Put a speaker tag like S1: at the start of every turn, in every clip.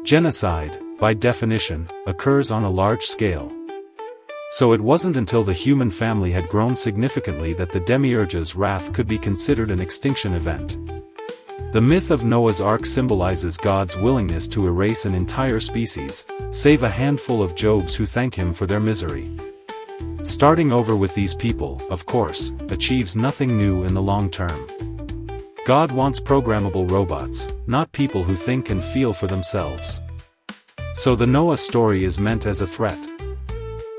S1: Genocide, by definition, occurs on a large scale. So it wasn't until the human family had grown significantly that the Demiurge's wrath could be considered an extinction event. The myth of Noah's Ark symbolizes God's willingness to erase an entire species, save a handful of Jobs who thank him for their misery. Starting over with these people, of course, achieves nothing new in the long term. God wants programmable robots, not people who think and feel for themselves. So the Noah story is meant as a threat.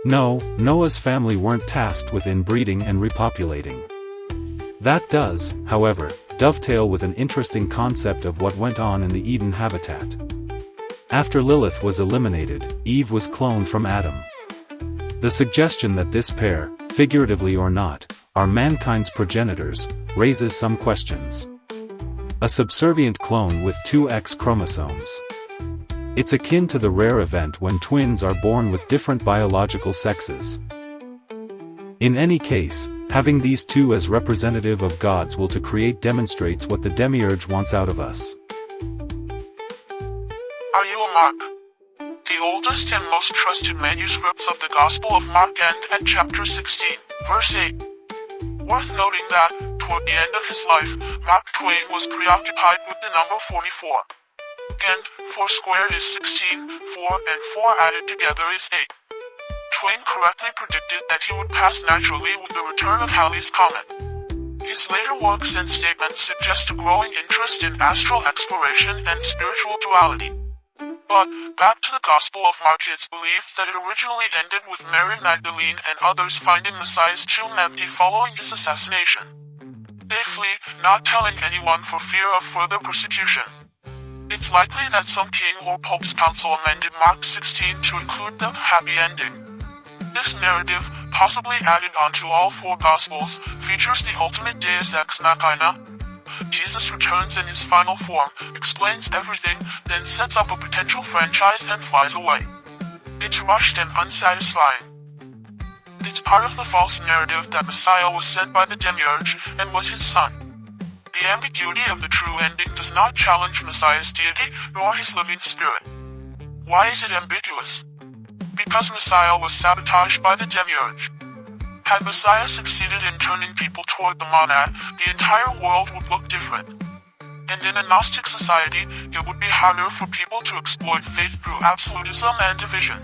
S1: No, Noah's family weren't tasked with inbreeding and repopulating. That does, however, dovetail with an interesting concept of what went on in the Eden habitat. After Lilith was eliminated, Eve was cloned from Adam. The suggestion that this pair, figuratively or not, are mankind's progenitors, raises some questions. A subservient clone with two X chromosomes. It's akin to the rare event when twins are born with different biological sexes. In any case, having these two as representative of God's will to create demonstrates what the Demiurge wants out of us.
S2: Are you a Mark? The oldest and most trusted manuscripts of the Gospel of Mark end at chapter 16, verse 8. Worth noting that, toward the end of his life, Mark Twain was preoccupied with the number 44. And 4 squared is 16, 4 and 4 added together is 8. Twain correctly predicted that he would pass naturally with the return of Halley's Comet. His later works and statements suggest a growing interest in astral exploration and spiritual duality. But, back to the Gospel of Mark, it's believed that it originally ended with Mary Magdalene and others finding Messiah's tomb empty following his assassination. They flee, not telling anyone for fear of further persecution. It's likely that some king or pope's council amended Mark 16 to include the happy ending. This narrative, possibly added onto all 4 Gospels, features the ultimate Deus Ex Machina. Jesus returns in his final form, explains everything, then sets up a potential franchise and flies away. It's rushed and unsatisfying. It's part of the false narrative that Messiah was sent by the Demiurge and was his son. The ambiguity of the true ending does not challenge Messiah's deity nor his living spirit. Why is it ambiguous? Because Messiah was sabotaged by the Demiurge. Had Messiah succeeded in turning people toward the monad, the entire world would look different. And in a Gnostic society, it would be harder for people to exploit faith through absolutism and division.